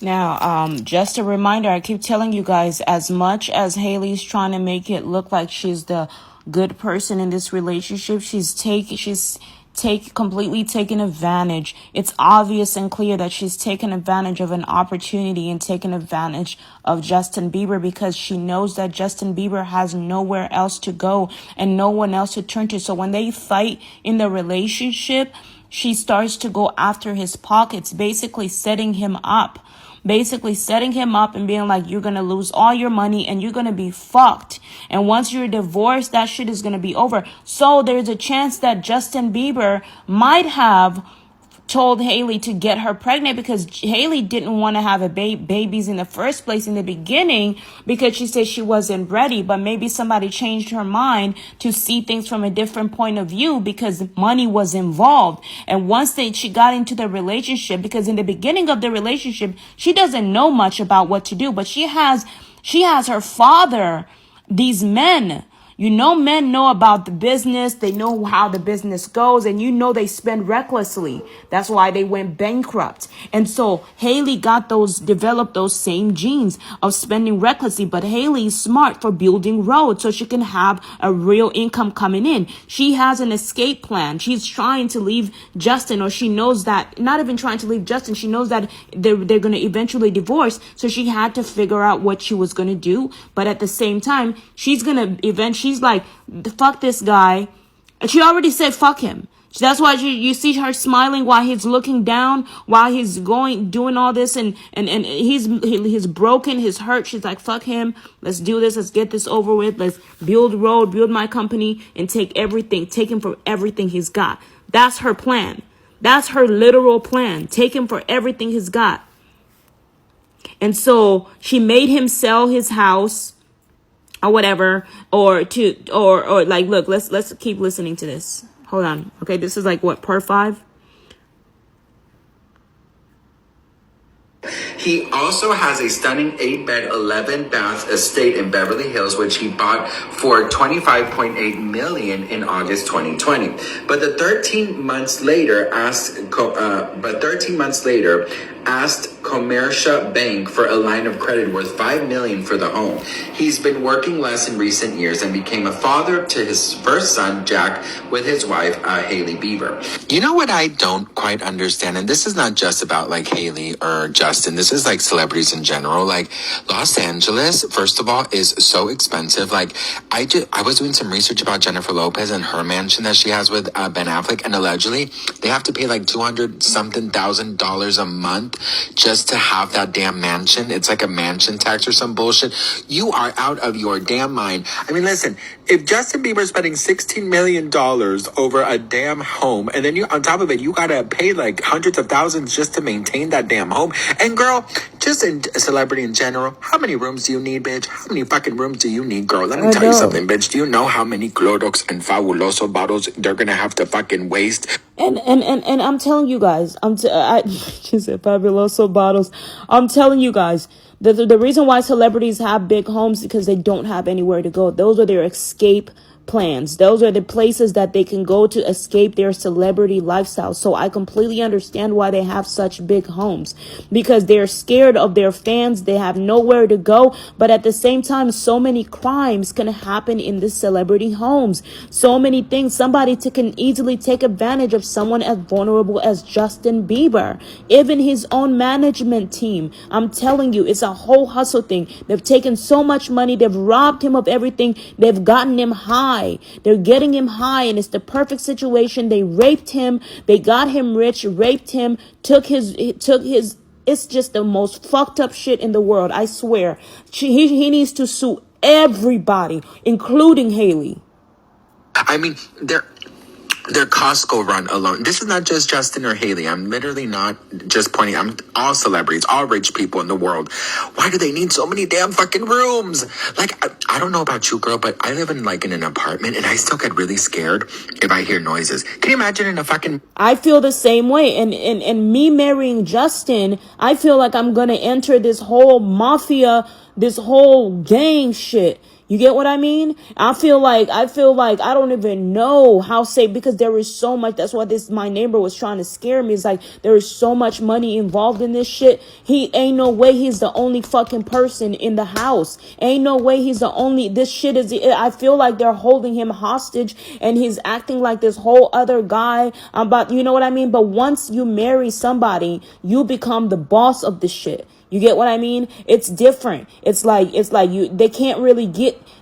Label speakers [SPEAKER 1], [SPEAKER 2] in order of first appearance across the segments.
[SPEAKER 1] Now, just a reminder, I keep telling you guys, as much as Haley's trying to make it look like she's the good person in this relationship, she's completely taken advantage. It's obvious and clear that she's taken advantage of an opportunity and taken advantage of Justin Bieber, because she knows that Justin Bieber has nowhere else to go and no one else to turn to. So when they fight in the relationship, she starts to go after his pockets, basically setting him up and being like, you're going to lose all your money and you're going to be fucked. And once you're divorced, that shit is going to be over. So there's a chance that Justin Bieber might have told Haley to get her pregnant, because Haley didn't want to have babies in the first place in the beginning, because she said she wasn't ready. But maybe somebody changed her mind to see things from a different point of view, because money was involved. And once she got into the relationship, because in the beginning of the relationship, she doesn't know much about what to do, but she has her father, these men. Men know about the business. They know how the business goes, and they spend recklessly. That's why they went bankrupt. And so Haley developed those same genes of spending recklessly, but Haley's smart for building roads so she can have a real income coming in. She has an escape plan. She's trying to leave Justin, or she knows that, not even trying to leave Justin, she knows that they're going to eventually divorce. So she had to figure out what she was going to do. But at the same time, she's like, fuck this guy. And she already said fuck him. That's why you see her smiling while he's looking down, while he's doing all this, and he's broken, he's hurt. She's like, fuck him. Let's do this. Let's get this over with. Let's build my company, and take him for everything he's got. That's her plan. That's her literal plan. Take him for everything he's got. And so she made him sell his house, or whatever, or like, look, let's keep listening to this. Hold on. Okay, this is like what, part 5?
[SPEAKER 2] He also has a stunning 8-bed, 11-bath estate in Beverly Hills, which he bought for $25.8 million in August 2020. But 13 months later, asked Commercia Bank for a line of credit worth $5 million for the home. He's been working less in recent years and became a father to his first son, Jack, with his wife, Haley Bieber.
[SPEAKER 3] You know what I don't quite understand, and this is not just about like Haley or Justin. This is like celebrities in general. Like Los Angeles, first of all, is so expensive. Like I was doing some research about Jennifer Lopez and her mansion that she has with Ben Affleck, and allegedly they have to pay like $200,000 a month just to have that damn mansion. It's like a mansion tax or some bullshit. You are out of your damn mind. I mean, listen, if Justin Bieber's spending $16 million over a damn home, and then on top of it, you gotta pay like hundreds of thousands just to maintain that damn home. And girl, just in celebrity in general, how many rooms do you need, bitch? How many fucking rooms do you need, girl? Let me tell you something, bitch. Do you know how many Clorox and Fabuloso bottles they're gonna have to fucking waste?
[SPEAKER 1] And I'm telling you guys, she said Fabuloso bottles. I'm telling you guys, the reason why celebrities have big homes is because they don't have anywhere to go. Those are their escape plans. Those are the places that they can go to escape their celebrity lifestyle. So I completely understand why they have such big homes, because they're scared of their fans. They have nowhere to go. But at the same time, so many crimes can happen in the celebrity homes. So many things. Somebody can easily take advantage of someone as vulnerable as Justin Bieber. Even his own management team. I'm telling you, it's a whole hustle thing. They've taken so much money. They've robbed him of everything. They've gotten him high. They're getting him high, and it's the perfect situation. They raped him. They got him rich, raped him, took his, it's just the most fucked up shit in the world. I swear. He needs to sue everybody, including Haley.
[SPEAKER 3] I mean, their Costco run alone. This is not just Justin or Haley. I'm literally not just pointing. I'm all celebrities, all rich people in the world. Why do they need so many damn fucking rooms? Like, I don't know about you, girl, but I live in an apartment, and I still get really scared if I hear noises. Can you imagine in a fucking...
[SPEAKER 1] I feel the same way. And me marrying Justin, I feel like I'm going to enter this whole mafia, this whole gang shit. You get what I mean? I feel like I don't even know how safe, because there is so much. That's why my neighbor was trying to scare me. It's like there is so much money involved in this shit. He ain't no way he's the only fucking person in the house. Ain't no way he's the only. This shit is. I feel like they're holding him hostage, and he's acting like this whole other guy. About, you know what I mean? But once you marry somebody, you become the boss of the shit. You get what I mean? It's different. It's like they can't really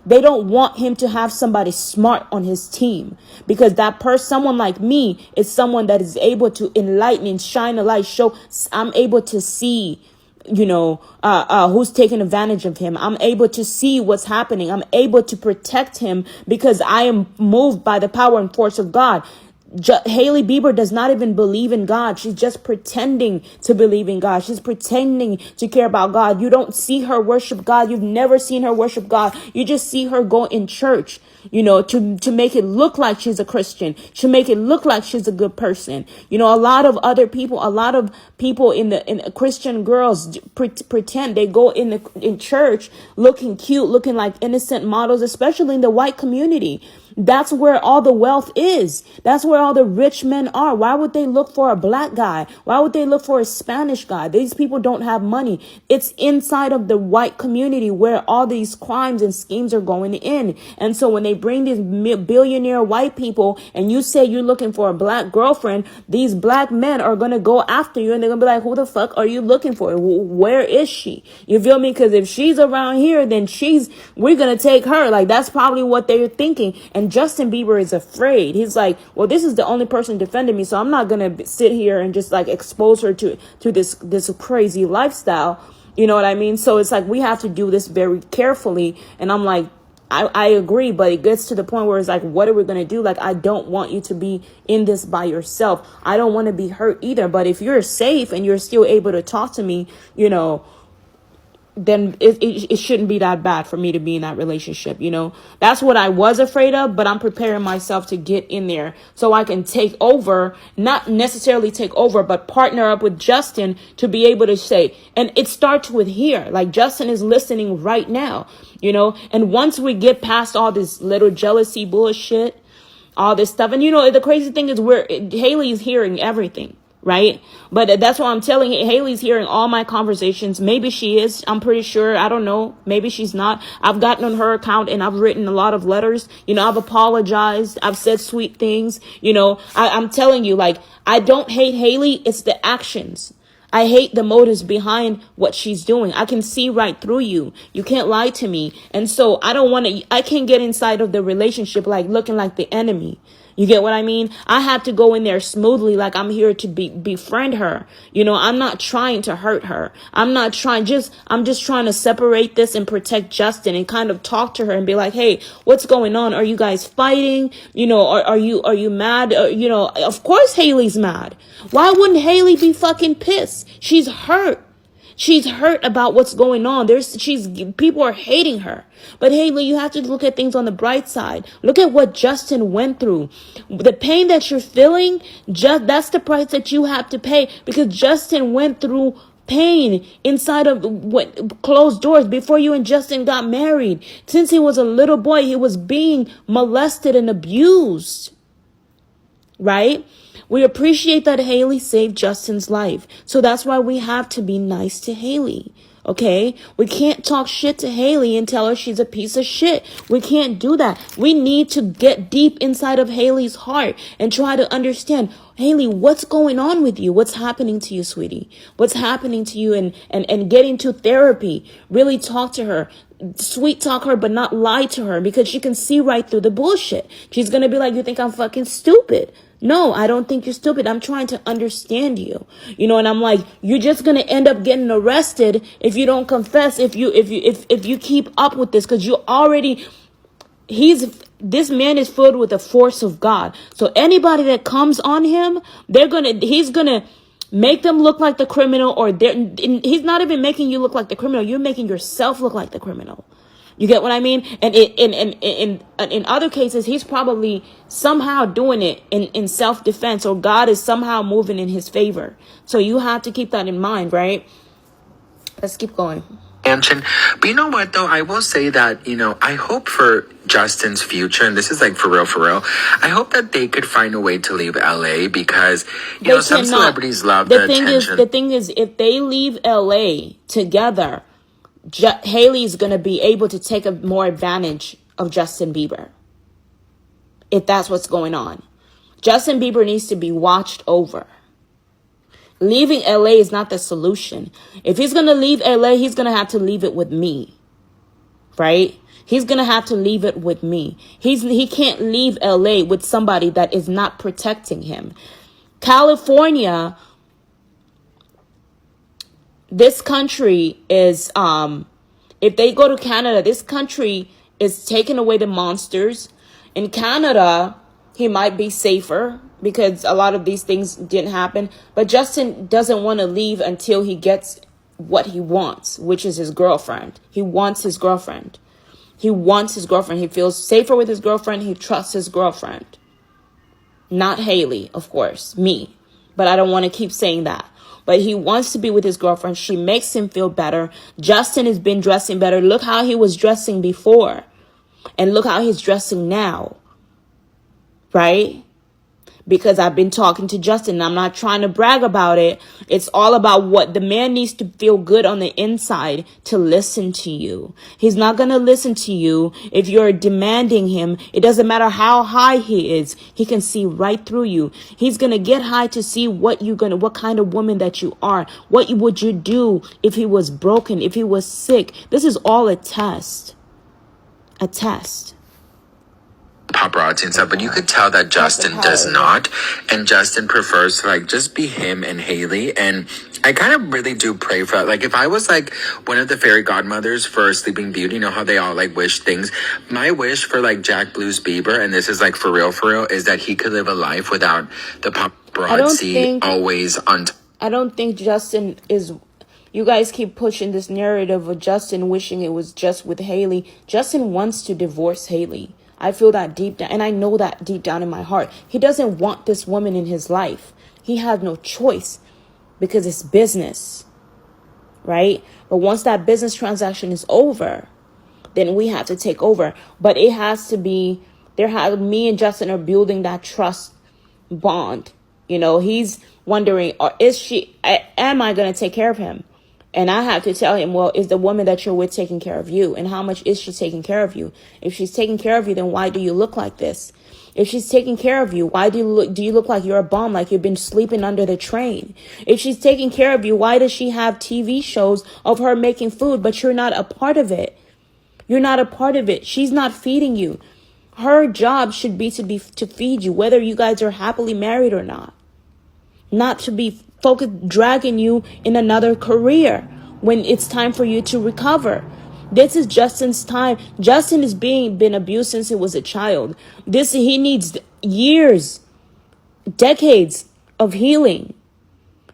[SPEAKER 1] they don't want him to have somebody smart on his team, because someone like me is someone that is able to enlighten and shine a light, I'm able to see, who's taking advantage of him. I'm able to see what's happening. I'm able to protect him because I am moved by the power and force of God. Hailey Bieber does not even believe in God. She's just pretending to believe in God. She's pretending to care about God. You don't see her worship God. You've never seen her worship God. You just see her go in church, to make it look like she's a Christian, to make it look like she's a good person. A lot of people in Christian girls pretend. They go in church looking cute, looking like innocent models, especially in the white community. That's where all the wealth is. That's where all the rich men are. Why would they look for a black guy? Why would they look for a Spanish guy? These people don't have money. It's inside of the white community where all these crimes and schemes are going in. And so when they bring these billionaire white people and you say you're looking for a black girlfriend, these black men are going to go after you, and they're going to be like, who the fuck are you looking for? Where is she? You feel me? Because if she's around here, then we're going to take her. Like, that's probably what they're thinking. And Justin Bieber is afraid. He's like, well, this is the only person defending me, so I'm not gonna sit here and just like expose her to this crazy lifestyle. You know what I mean? So it's like we have to do this very carefully. And I'm like, I agree, but it gets to the point where it's like, what are we gonna do? Like, I don't want you to be in this by yourself. I don't want to be hurt either. But if you're safe and you're still able to talk to me, then it shouldn't be that bad for me to be in that relationship. That's what I was afraid of, but I'm preparing myself to get in there so I can take over, not necessarily take over, but partner up with Justin to be able to say, and it starts with here. Like, Justin is listening right now, and once we get past all this little jealousy bullshit, all this stuff, and the crazy thing is Hailey is hearing everything. Right. But that's why I'm telling you, Hailey's hearing all my conversations. Maybe she is. I'm pretty sure. I don't know. Maybe she's not. I've gotten on her account and I've written a lot of letters. I've apologized. I've said sweet things. I'm telling you, like, I don't hate Hailey. It's the actions. I hate the motives behind what she's doing. I can see right through you. You can't lie to me. And so I can't get inside of the relationship like looking like the enemy. You get what I mean? I have to go in there smoothly, like I'm here to befriend her. I'm not trying to hurt her. I'm just trying to separate this and protect Justin and kind of talk to her and be like, hey, what's going on? Are you guys fighting? Are you mad? Of course Hailey's mad. Why wouldn't Hailey be fucking pissed? She's hurt. She's hurt about what's going on. People are hating her. But Hailey, you have to look at things on the bright side. Look at what Justin went through. The pain that you're feeling, that's the price that you have to pay, because Justin went through pain inside of closed doors before you and Justin got married. Since he was a little boy, he was being molested and abused. Right? We appreciate that Hailey saved Justin's life. So that's why we have to be nice to Hailey. Okay? We can't talk shit to Hailey and tell her she's a piece of shit. We can't do that. We need to get deep inside of Hailey's heart and try to understand, Hailey, what's going on with you? What's happening to you, sweetie? What's happening to you? And get into therapy. Really talk to her. Sweet talk her, but not lie to her, because she can see right through the bullshit. She's going to be like, you think I'm fucking stupid? No, I don't think you're stupid. I'm trying to understand you. And I'm like, you're just going to end up getting arrested if you don't confess, if you keep up with this, because this man is filled with the force of God. So anybody that comes on him, he's going to make them look like the criminal, or he's not even making you look like the criminal. You're making yourself look like the criminal. You get what I mean? And in other cases, he's probably somehow doing it in self-defense, or God is somehow moving in his favor. So you have to keep that in mind, right? Let's keep going.
[SPEAKER 3] mansion. But you know what, though? I will say that, I hope for Justin's future, and this is like for real, I hope that they could find a way to leave LA because, some celebrities love the attention.
[SPEAKER 1] The thing is, if they leave LA together, Hailey's going to be able to take more advantage of Justin Bieber. If that's what's going on. Justin Bieber needs to be watched over. Leaving LA is not the solution. If he's going to leave LA, he's going to have to leave it with me. Right? He's going to have to leave it with me. He can't leave LA with somebody that is not protecting him. California, this country is, if they go to Canada, this country is taking away the monsters. In Canada, he might be safer because a lot of these things didn't happen. But Justin doesn't want to leave until he gets what he wants, which is his girlfriend. He wants his girlfriend. He wants his girlfriend. He feels safer with his girlfriend. He trusts his girlfriend. Not Hailey, of course, me. But I don't want to keep saying that. But he wants to be with his girlfriend. She makes him feel better. Justin has been dressing better. Look how he was dressing before. And look how he's dressing now. Right? Because I've been talking to Justin. And I'm not trying to brag about it. It's all about what the man needs to feel good on the inside to listen to you. He's not going to listen to you if you're demanding him. It doesn't matter how high he is. He can see right through you. He's going to get high to see what kind of woman that you are. What would you do if he was broken, if he was sick? This is all a test. A test.
[SPEAKER 3] Paparazzi and stuff, but you could tell that Justin does not, and Justin prefers to just be him and Hailey. And I kind of really do pray for that. Like, if I was one of the fairy godmothers for Sleeping Beauty, how they all wish things. My wish for Jack Blues Bieber, and this is for real, is that he could live a life without the paparazzi always on.
[SPEAKER 1] I don't think Justin is. You guys keep pushing this narrative of Justin wishing it was just with Hailey. Justin wants to divorce Hailey. I feel that deep down, and I know that deep down in my heart. He doesn't want this woman in his life. He has no choice because it's business, right? But once that business transaction is over, then we have to take over. But it has to be, me and Justin are building that trust bond. He's wondering, am I going to take care of him? And I have to tell him, well, is the woman that you're with taking care of you? And how much is she taking care of you? If she's taking care of you, then why do you look like this? If she's taking care of you, why do you look like you're a bum, like you've been sleeping under the train? If she's taking care of you, why does she have TV shows of her making food, but you're not a part of it? You're not a part of it. She's not feeding you. Her job should be to feed you, whether you guys are happily married or not. Not to be focused, dragging you in another career when it's time for you to recover. This is Justin's time. Justin is been abused since he was a child. He needs years, decades of healing.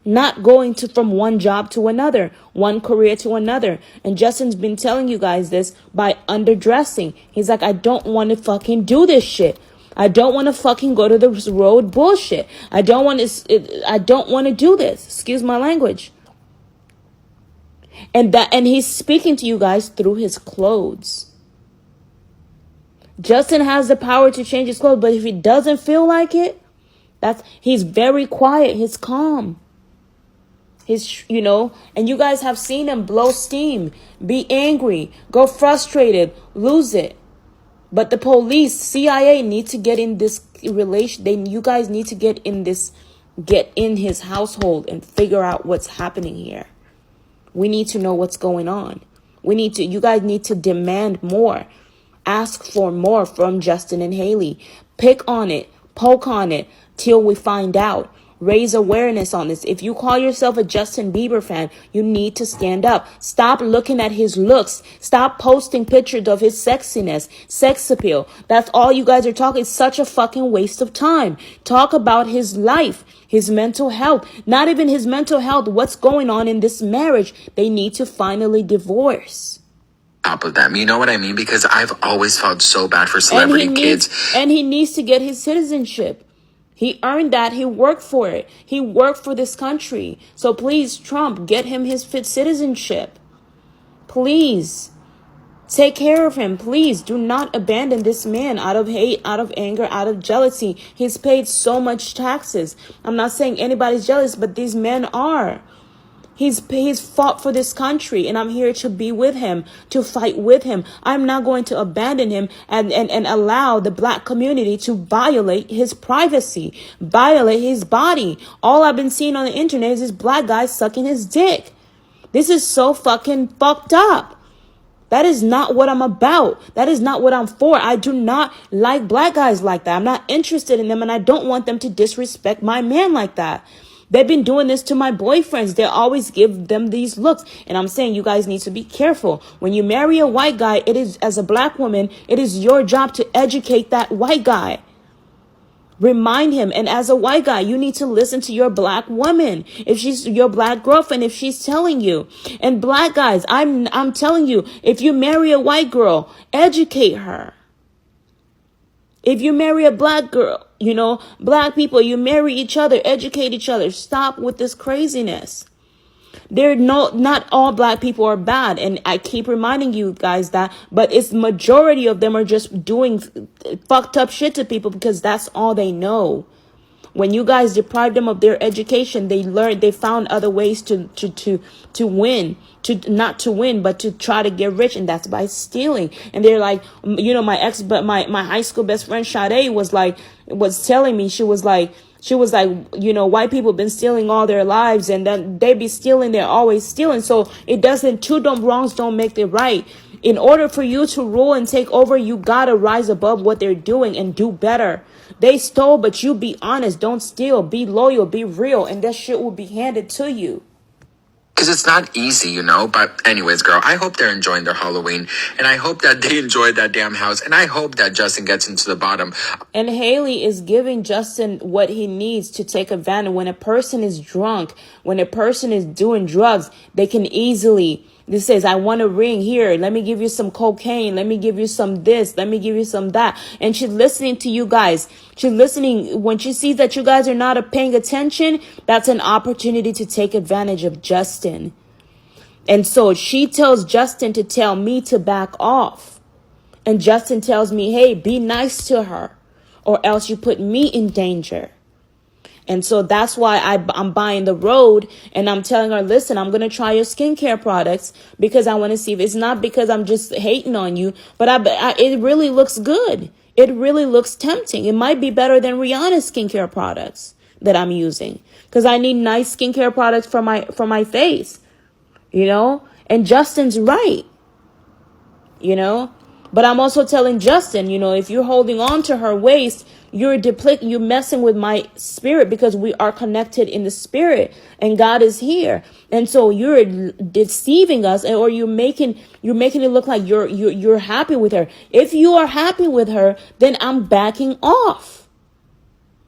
[SPEAKER 1] Not going from one job to another, one career to another. And Justin's been telling you guys this by underdressing. He's like, I don't want to fucking do this shit. I don't want to fucking go to the road bullshit. I don't want to do this. Excuse my language. And he's speaking to you guys through his clothes. Justin has the power to change his clothes, but if he doesn't feel like it, he's very quiet. He's calm. And you guys have seen him blow steam, be angry, go frustrated, lose it. But the police, CIA need to get in this relation. You guys need to get in his household and figure out what's happening here. We need to know what's going on. You guys need to demand more. Ask for more from Justin and Hailey. Pick on it, poke on it till we find out. Raise awareness on this. If you call yourself a Justin Bieber fan, you need to stand up. Stop looking at his looks. Stop posting pictures of his sexiness, sex appeal. That's all you guys are talking. It's such a fucking waste of time. Talk about his life, his mental health. Not even his mental health. What's going on in this marriage? They need to finally divorce.
[SPEAKER 3] Top of them, you know what I mean? Because I've always felt so bad for celebrity kids.
[SPEAKER 1] And he needs to get his citizenship. He earned that. He worked for it. He worked for this country. So please, Trump, get him his citizenship. Please take care of him. Please do not abandon this man out of hate, out of anger, out of jealousy. He's paid so much taxes. I'm not saying anybody's jealous, but these men are. He's fought for this country, and I'm here to be with him, to fight with him. I'm not going to abandon him and allow the black community to violate his privacy, violate his body. All I've been seeing on the internet is this black guy sucking his dick. This is so fucking fucked up. That is not what I'm about. That is not what I'm for. I do not like black guys like that. I'm not interested in them, and I don't want them to disrespect my man like that. They've been doing this to my boyfriends. They always give them these looks. And I'm saying you guys need to be careful. When you marry a white guy, it is, as a black woman, it is your job to educate that white guy. Remind him. And as a white guy, you need to listen to your black woman. If she's your black girlfriend, if she's telling you. And black guys, I'm telling you, if you marry a white girl, educate her. If you marry a black girl, black people, you marry each other, educate each other. Stop with this craziness. Not all black people are bad. And I keep reminding you guys that, but it's majority of them are just doing fucked up shit to people because that's all they know. When you guys deprive them of their education, they found other ways to win, not to win, but to try to get rich. And that's by stealing. And they're like, my high school best friend Sade was telling me, she was like, white people have been stealing all their lives, and then they be stealing. They're always stealing. So two wrongs don't make it right. In order for you to rule and take over, you gotta rise above what they're doing and do better. They stole, but you be honest. Don't steal. Be loyal. Be real. And that shit will be handed to you.
[SPEAKER 3] Because it's not easy, But anyways, girl, I hope they're enjoying their Halloween. And I hope that they enjoy that damn house. And I hope that Justin gets into the bottom.
[SPEAKER 1] And Haley is giving Justin what he needs to take advantage. When a person is drunk, when a person is doing drugs, they can easily... This says, I want a ring here. Let me give you some cocaine. Let me give you some this. Let me give you some that. And she's listening to you guys. She's listening. When she sees that you guys are not paying attention, that's an opportunity to take advantage of Justin. And so she tells Justin to tell me to back off. And Justin tells me, hey, be nice to her, or else you put me in danger. And so that's why I'm buying the road, and I'm telling her, listen, I'm going to try your skincare products because I want to see if it's not because I'm just hating on you, but it really looks good. It really looks tempting. It might be better than Rihanna's skincare products that I'm using because I need nice skincare products for my face, and Justin's right, but I'm also telling Justin, if you're holding on to her waist, you're messing with my spirit because we are connected in the spirit and God is here. And so you're deceiving us, or you're making it look like you're happy with her. If you are happy with her, then I'm backing off.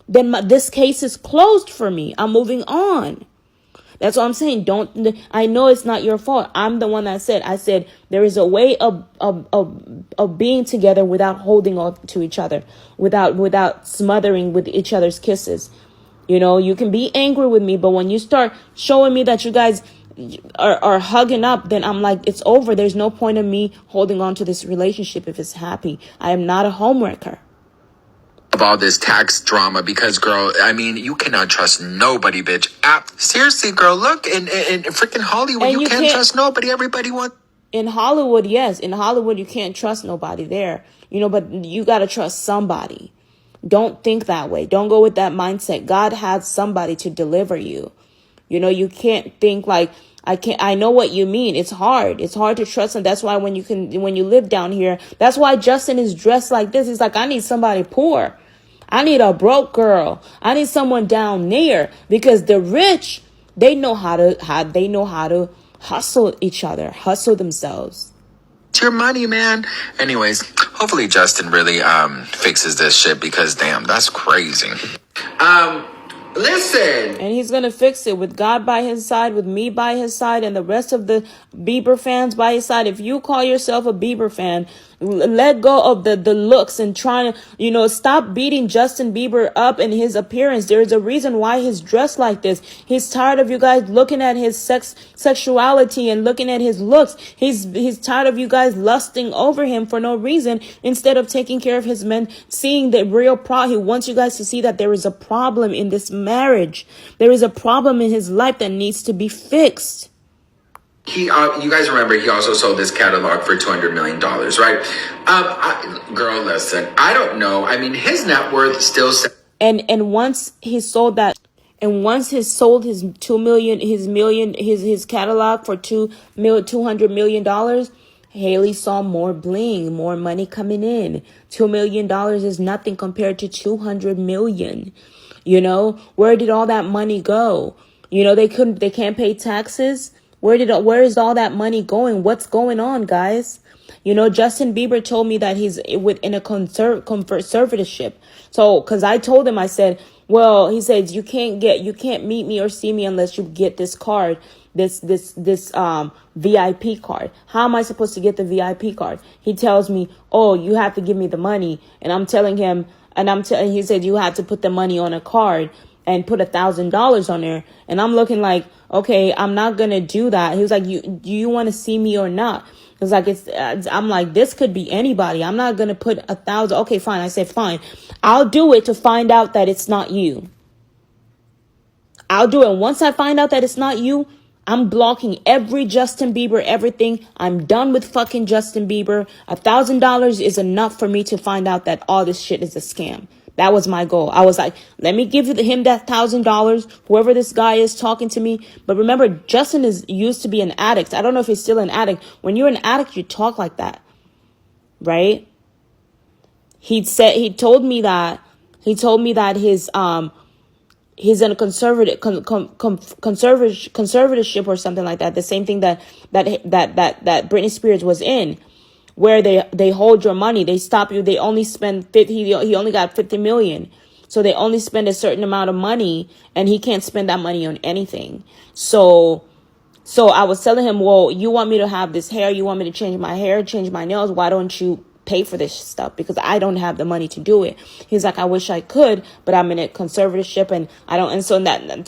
[SPEAKER 1] Then this case is closed for me. I'm moving on. That's what I'm saying. I know it's not your fault. I'm the one that said, there is a way of being together without holding on to each other, without smothering with each other's kisses. You can be angry with me, but when you start showing me that you guys are hugging up, then I'm like, it's over. There's no point of me holding on to this relationship if it's happy. I am not a homewrecker.
[SPEAKER 3] Of all this tax drama, because girl, you cannot trust nobody, bitch. Seriously, girl, look, in freaking Hollywood, you can't trust nobody. Everybody wants...
[SPEAKER 1] In Hollywood, yes. In Hollywood, you can't trust nobody there, but you got to trust somebody. Don't think that way. Don't go with that mindset. God has somebody to deliver you. You can't think like, I know what you mean. It's hard. It's hard to trust them. That's why when you live down here, that's why Justin is dressed like this. He's like, I need somebody poor. I need a broke girl. I need someone down there, because the rich, they know how to hustle each other, hustle themselves.
[SPEAKER 3] It's your money, man. Anyways, hopefully Justin really fixes this shit, because damn, that's crazy.
[SPEAKER 2] Listen.
[SPEAKER 1] And he's going to fix it with God by his side, with me by his side, and the rest of the Bieber fans by his side. If you call yourself a Bieber fan, Let go of the looks and trying to, stop beating Justin Bieber up in his appearance. There's a reason why he's dressed like this. He's tired of you guys looking at his sexuality and looking at his looks. He's tired of you guys lusting over him for no reason instead of taking care of his men, seeing the real problem. He wants you guys to see that there is a problem in this marriage. There is a problem in his life that needs to be fixed.
[SPEAKER 2] You guys remember he also sold this catalog for $200 million, right? Girl, listen, I don't know. I mean, his net worth still.
[SPEAKER 1] And once he sold that, and once he sold his his catalog for $200 million, Hailey saw more bling, more money coming in. $2 million is nothing compared to $200 million. Where did all that money go? They can't pay taxes. Where is all that money going? What's going on, guys? Justin Bieber told me that he's in a conservatorship. So, cause I told him, I said, well, he says, you can't meet me or see me unless you get this card, this VIP card. How am I supposed to get the VIP card? He tells me, oh, you have to give me the money. And I'm telling him, he said, you have to put the money on a card and put $1,000 on there. And I'm looking like, okay, I'm not going to do that. He was like, do you want to see me or not? It's like, I'm like, this could be anybody. I'm not going to put 1,000. Okay, fine. I said, fine. I'll do it to find out that it's not you. I'll do it. Once I find out that it's not you, I'm blocking every Justin Bieber, everything. I'm done with fucking Justin Bieber. $1,000 is enough for me to find out that all this shit is a scam. That was my goal. I was like, let me give him that $1,000, whoever this guy is talking to me. But remember, Justin used to be an addict. I don't know if he's still an addict. When you're an addict, you talk like that, right? He told me that he's in a conservatorship or something like that. The same thing that Britney Spears was in, where they hold your money. They stop you. They only spend he only got 50 million. So they only spend a certain amount of money and he can't spend that money on anything. So I was telling him, well, you want me to have this hair? You want me to change my hair, change my nails? Why don't you pay for this stuff? Because I don't have the money to do it. He's like, I wish I could, but I'm in a conservatorship and I don't. And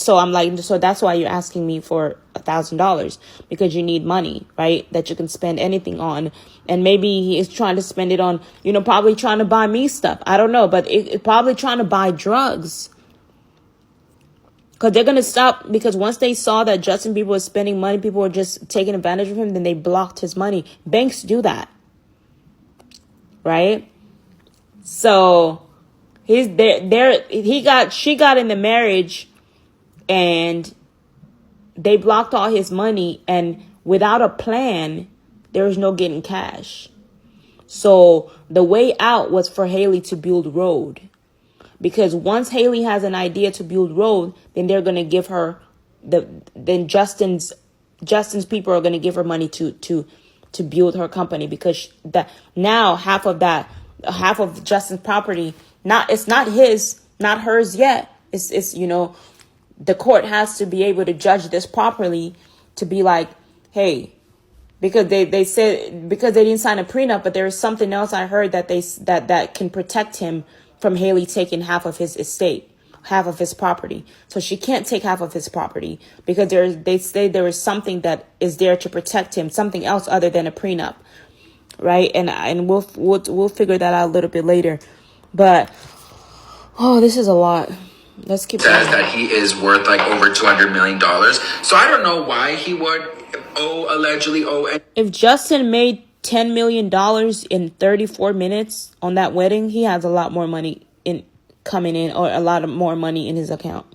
[SPEAKER 1] so I'm like, so that's why you're asking me for $1,000, because you need money, right? That you can spend anything on. And maybe he is trying to spend it on, probably trying to buy me stuff. I don't know, but it probably trying to buy drugs. Because they're going to stop, because once they saw that Justin Bieber was spending money, people were just taking advantage of him, then they blocked his money. Banks do that. Right? So she got in the marriage and they blocked all his money, and without a plan, there was no getting cash. So the way out was for Hailey to build road, because once Hailey has an idea to build road, then they're going to give her then Justin's people are going to give her money to build her company, because now half of Justin's property, it's not his, not hers yet. It's the court has to be able to judge this properly to be like, hey, because they said, because they didn't sign a prenup, but there is something else I heard that that can protect him from Hailey taking half of his estate, half of his property. So she can't take half of his property because they say there is something that is there to protect him, something else other than a prenup, right? And we'll figure that out a little bit later. But this is a lot. Let's keep
[SPEAKER 2] says that he is worth like over $200 million. So I don't know why he would allegedly owe.
[SPEAKER 1] If Justin made $10 million in 34 minutes on that wedding, he has a lot more money coming in, or a lot more money in his account.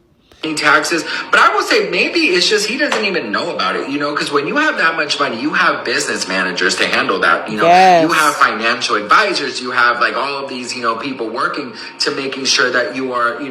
[SPEAKER 2] Taxes, but I will say maybe it's just he doesn't even know about it, because when you have that much money, you have business managers to handle that,
[SPEAKER 1] Yes.
[SPEAKER 2] You have financial advisors, you have like all of these, people working to making sure that you are,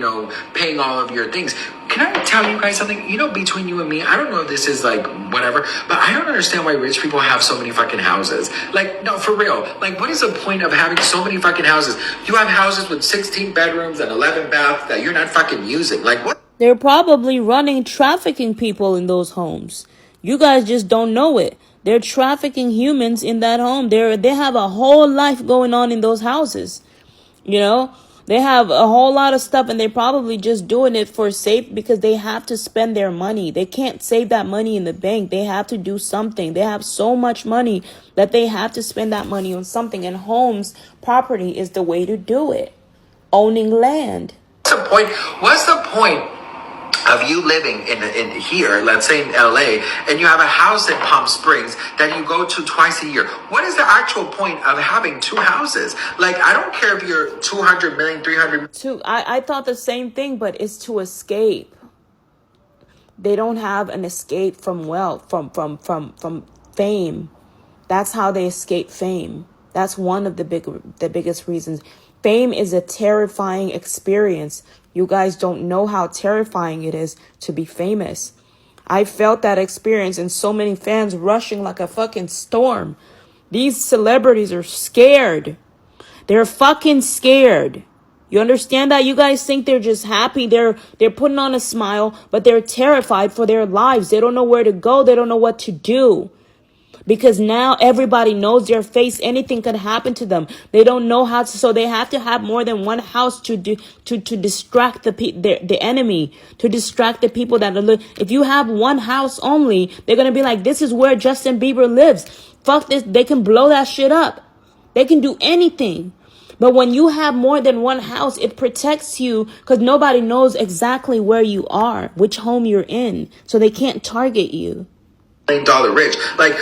[SPEAKER 2] paying all of your things. Can I tell you guys something? Between you and me, I don't know if this is like whatever, but I don't understand why rich people have so many fucking houses. Like, no, for real. Like, what is the point of having so many fucking houses? You have houses with 16 bedrooms and 11 baths that you're not fucking using. Like, what?
[SPEAKER 1] They're probably running trafficking people in those homes. You guys just don't know it. They're trafficking humans in that home. They have a whole life going on in those houses. You know, they have a whole lot of stuff, and they're probably just doing it for safe because they have to spend their money. They can't save that money in the bank. They have to do something. They have so much money that they have to spend that money on something. And homes, property is the way to do it. Owning land.
[SPEAKER 2] What's the point of you living in here, let's say in LA, and you have a house in Palm Springs that you go to twice a year? What is the actual point of having two houses? Like, I don't care if you're 200 million, 300 million.
[SPEAKER 1] I thought the same thing, but it's to escape. They don't have an escape from wealth, from fame. That's how they escape fame. That's one of the biggest reasons. Fame is a terrifying experience. You guys don't know how terrifying it is to be famous. I felt that experience, and so many fans rushing like a fucking storm. These celebrities are scared. They're fucking scared. You understand that? You guys think they're just happy. They're putting on a smile, but they're terrified for their lives. They don't know where to go. They don't know what to do. Because now everybody knows their face. Anything can happen to them. They don't know how to, so they have to have more than one house to distract the enemy, to distract the people that are. If you have one house only, they're gonna be like, this is where Justin Bieber lives. Fuck this. They can blow that shit up. They can do anything. But when you have more than one house, it protects you because nobody knows exactly where you are, which home you're in, so they can't target you.
[SPEAKER 2] $1 rich. Like,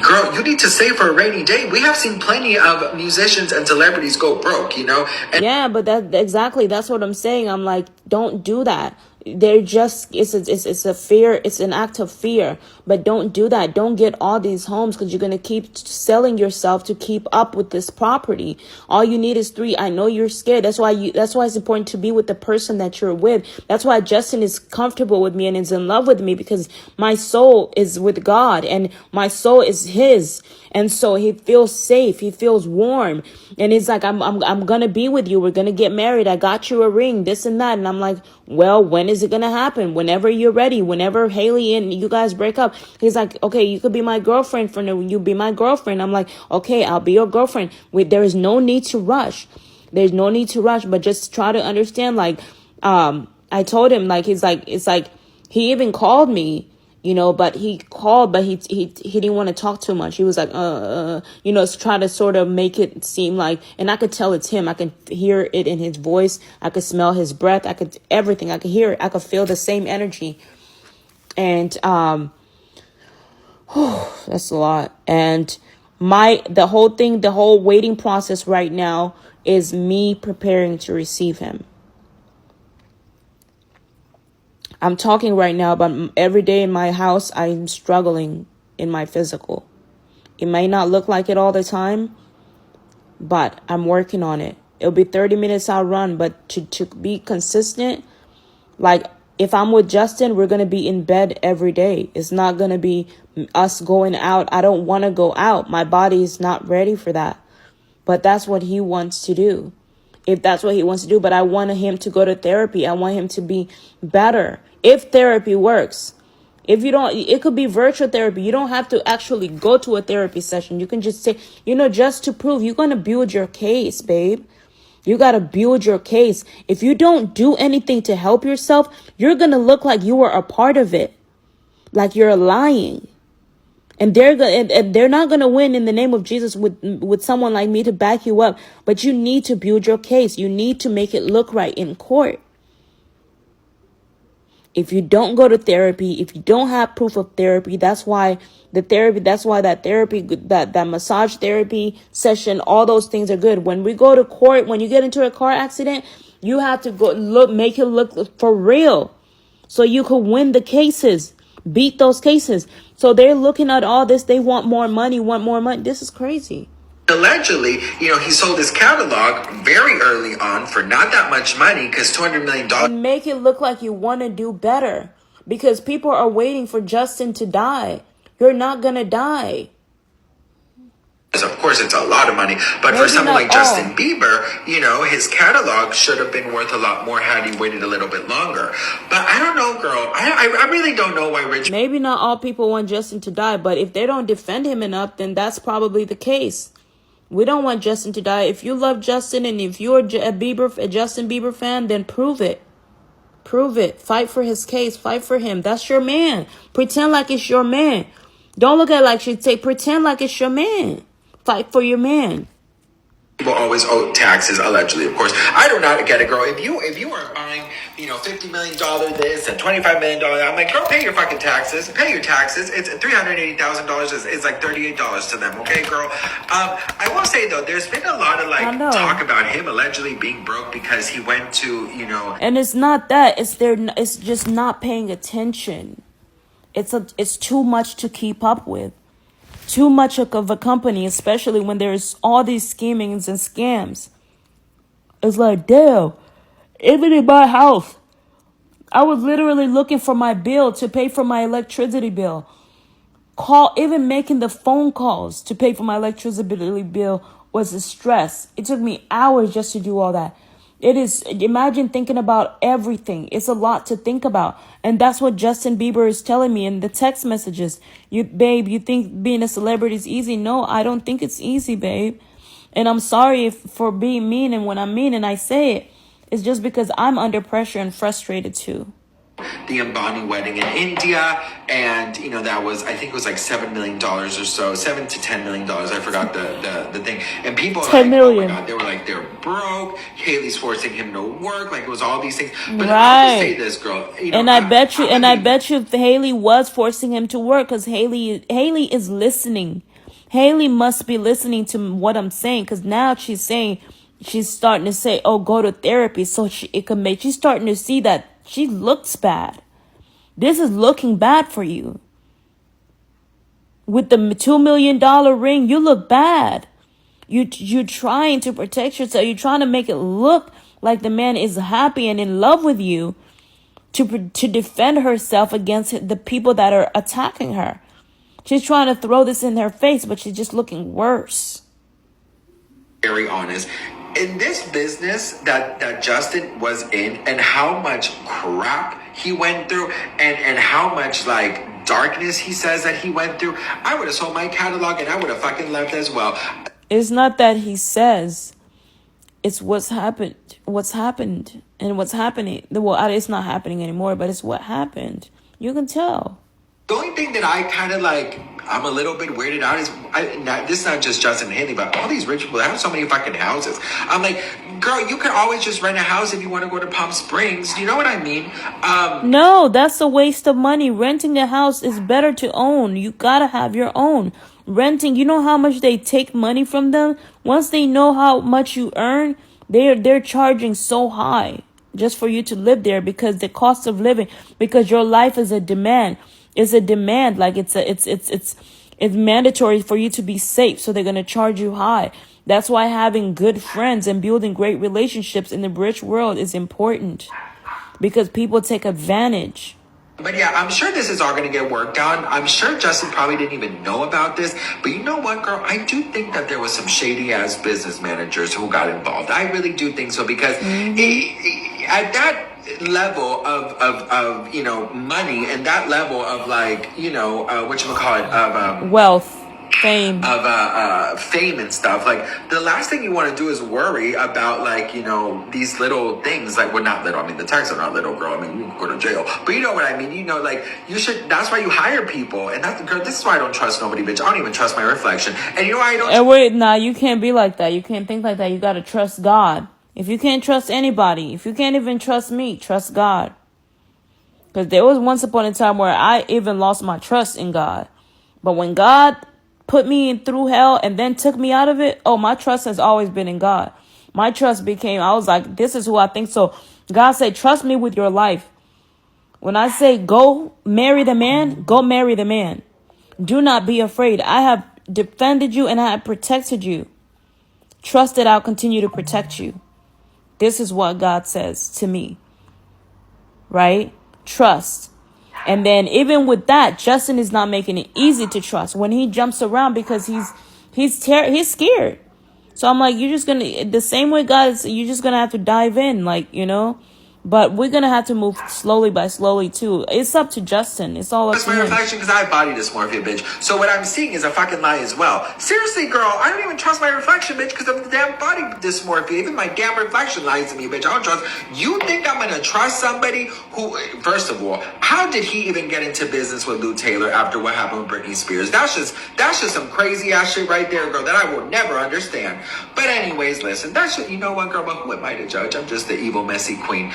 [SPEAKER 2] girl, you need to save for a rainy day. We have seen plenty of musicians and celebrities go broke, you know? And
[SPEAKER 1] yeah, but that's what I'm saying. I'm like, don't do that. They're just, it's a fear. It's an act of fear, but don't do that. Don't get all these homes because you're going to keep selling yourself to keep up with this property. All you need is 3. I know you're scared. That's why it's important to be with the person that you're with. That's why Justin is comfortable with me and is in love with me, because my soul is with God and my soul is his. And so he feels safe. He feels warm. And he's like, I'm going to be with you. We're going to get married. I got you a ring, this and that. And I'm like, well, when is it going to happen? Whenever you're ready, whenever Haley and you guys break up. He's like, okay, you could be my girlfriend for now. You be my girlfriend. I'm like, okay, I'll be your girlfriend. There is no need to rush. There's no need to rush, but just try to understand. Like, I told him, like, it's like, he even called me. You know, but he called, but he didn't want to talk too much. He was like, you know, try to sort of make it seem like, and I could tell it's him. I can hear it in his voice. I could smell his breath. I could everything. I could hear it. I could feel the same energy. And that's a lot. And the whole waiting process right now is me preparing to receive him. I'm talking right now about every day in my house. I'm struggling in my physical. It may not look like it all the time, but I'm working on it. It'll be 30 minutes I'll run, but to be consistent, like if I'm with Justin, we're going to be in bed every day. It's not going to be us going out. I don't want to go out. My body is not ready for that. But that's what he wants to do. If that's what he wants to do, but I want him to go to therapy. I want him to be better. If therapy works, if you don't, it could be virtual therapy. You don't have to actually go to a therapy session. You can just say, you know, just to prove you're going to build your case, babe. You got to build your case. If you don't do anything to help yourself, you're going to look like you were a part of it. Like you're lying. And they're not going to win in the name of Jesus with someone like me to back you up. But you need to build your case. You need to make it look right in court. If you don't go to therapy, if you don't have proof of therapy, that's why that massage therapy session, all those things are good. When we go to court, when you get into a car accident, you have to make it look for real. So you could win the cases, beat those cases. So they're looking at all this. They want more money. This is crazy.
[SPEAKER 2] Allegedly, you know, he sold his catalog very early on for not that much money because $200 million.
[SPEAKER 1] And make it look like you want to do better because people are waiting for Justin to die. You're not going to die.
[SPEAKER 2] Of course, it's a lot of money, but for
[SPEAKER 1] Maybe
[SPEAKER 2] someone
[SPEAKER 1] not
[SPEAKER 2] like Justin
[SPEAKER 1] all.
[SPEAKER 2] Bieber, you know, his catalog should have been worth a lot more had he waited a little bit longer. But I don't know, girl. I really don't know why Rich
[SPEAKER 1] Maybe not all people want Justin to die, but if they don't defend him enough, then that's probably the case. We don't want Justin to die. If you love Justin and if you're a Justin Bieber fan, then prove it. Prove it. Fight for his case. Fight for him. That's your man. Pretend like it's your man. Don't look at it like she'd say, pretend like it's your man. Fight for your man.
[SPEAKER 2] people always owe taxes, allegedly, of course. I do not get it, girl. If you are buying, $50 million this and $25 million, I'm like, girl, pay your fucking taxes. Pay your taxes. It's $380,000 is like $38 to them, okay, girl? I will say though, there's been a lot of talk about him allegedly being broke because he went to,
[SPEAKER 1] And it's not that. It's just not paying attention. It's too much to keep up with. Too much of a company, especially when there's all these schemings and scams. It's like, damn, even in my house, I was literally looking for my bill to pay for my electricity bill. Even making the phone calls to pay for my electricity bill was a stress. It took me hours just to do all that. Imagine thinking about everything. It's a lot to think about. And that's what Justin Bieber is telling me in the text messages. You think being a celebrity is easy? No, I don't think it's easy, babe. And I'm sorry for being mean. And when I'm mean and I say it, it's just because I'm under pressure and frustrated too.
[SPEAKER 2] The Ambani wedding in India, and that was, I think it was like $7 million or so, $7 to $10 million. I forgot the thing. And people are like,
[SPEAKER 1] million.
[SPEAKER 2] oh my god, they were like, they're broke. Haley's forcing him to work. Like, it was all these things. But
[SPEAKER 1] right.
[SPEAKER 2] I'll just say this, girl.
[SPEAKER 1] I bet you if Haley was forcing him to work, because Haley is listening. Haley must be listening to what I'm saying, because now she's starting to say, oh, go to therapy so she's starting to see that she looks bad. This is looking bad for you. With the $2 million ring, you look bad. You're trying to protect yourself. You're trying to make it look like the man is happy and in love with you to defend herself against the people that are attacking her. She's trying to throw this in her face, but she's just looking worse.
[SPEAKER 2] Very honest. In this business that Justin was in, and how much crap he went through, and how much darkness he says that he went through, I would have sold my catalog and I would have fucking left as well.
[SPEAKER 1] It's not that he says, it's what's happened, and what's happening. Well, it's not happening anymore, but it's what happened. You can tell.
[SPEAKER 2] The only thing that I kind of I'm a little bit weirded out is, this is not just Justin and Haley, but all these rich people that have so many fucking houses. I'm like, girl, you can always just rent a house if you want to go to Palm Springs. You know what I mean?
[SPEAKER 1] No, that's a waste of money. Renting a house is better to own. You gotta have your own. Renting, you know how much they take money from them? Once they know how much you earn, they're charging so high just for you to live there, because the cost of living, because your life is a demand. It's a demand, it's mandatory for you to be safe, so they're going to charge you high. That's why having good friends and building great relationships in the rich world is important, because people take advantage.
[SPEAKER 2] But yeah, I'm sure this is all going to get worked out. I'm sure Justin probably didn't even know about this. But you know what, girl? I do think that there was some shady-ass business managers who got involved. I really do think so, because at that level of money, and that level of
[SPEAKER 1] wealth, fame,
[SPEAKER 2] fame and stuff, the last thing you want to do is worry about these little things. Well, not little, I mean the taxes are not little, girl. I mean, you can go to jail, but you know what I mean. You should, that's why you hire people. And that's, girl, this is why I don't trust nobody, bitch. I don't even trust my reflection. And you know why I don't.
[SPEAKER 1] And wait, nah, you can't be like that. You can't think like that. You gotta trust God. If you can't trust anybody, if you can't even trust me, trust God. Because there was once upon a time where I even lost my trust in God. But when God put me through hell and then took me out of it, my trust has always been in God. My trust I was like, this is who I think. So God said, trust me with your life. When I say go marry the man, go marry the man. Do not be afraid. I have defended you and I have protected you. Trust that I'll continue to protect you. This is what God says to me, right? Trust. And then even with that, Justin is not making it easy to trust when he jumps around, because He's scared. So I'm like, you're just gonna, the same way God is, you're just gonna have to dive in, like, you know. But we're gonna have to move slowly by slowly too. It's up to Justin. It's all up
[SPEAKER 2] That's
[SPEAKER 1] to
[SPEAKER 2] my
[SPEAKER 1] him.
[SPEAKER 2] reflection because I have body dysmorphia, bitch. So what I'm seeing is a fucking lie as well. Seriously, girl, I don't even trust my reflection, bitch, because of the damn body dysmorphia. Even my damn reflection lies to me, bitch. I don't trust. You think I'm gonna trust somebody who, first of all, how did he even get into business with Lou Taylor after what happened with Britney Spears? That's just some crazy ass shit right there, girl, that I will never understand. But anyways, listen, that's just, you know what, girl, but who am I to judge? I'm just the evil, messy queen.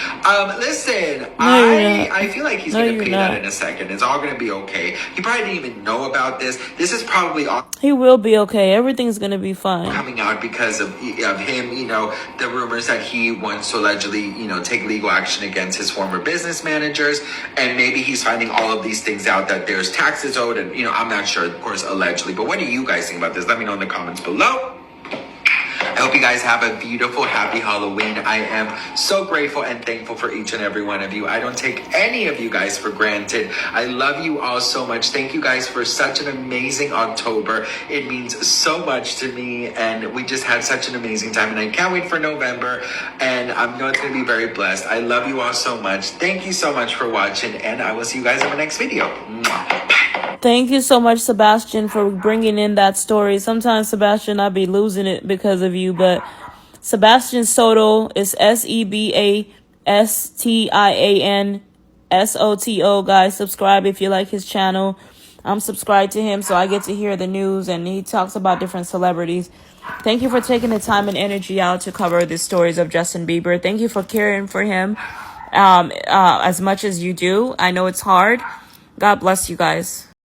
[SPEAKER 2] Listen, I feel like he's gonna pay that in a second. It's all gonna be okay. He probably didn't even know about this. This is probably all
[SPEAKER 1] He will be okay. Everything's gonna be fine.
[SPEAKER 2] coming out because of him, you know, the rumors that he wants to allegedly, you know, take legal action against his former business managers, and maybe he's finding all of these things out, that there's taxes owed, and, you know, I'm not sure, of course, allegedly. But what do you guys think about this? Let me know in the comments below. I hope you guys have a beautiful, happy Halloween. I am so grateful and thankful for each and every one of you. I don't take any of you guys for granted. I love you all so much. Thank you guys for such an amazing October. It means so much to me, and we just had such an amazing time, and I can't wait for November, and I know it's going to be very blessed. I love you all so much. Thank you so much for watching, and I will see you guys in my next video. Bye.
[SPEAKER 1] Thank you so much, Sebastian, for bringing in that story. Sometimes, Sebastian, I be losing it because of you, but Sebastian Soto is SebastianSoto. Guys, subscribe if you like his channel. I'm subscribed to him, so I get to hear the news, and he talks about different celebrities. Thank you for taking the time and energy out to cover the stories of Justin Bieber. Thank you for caring for him as much as you do. I know it's hard. God bless you guys.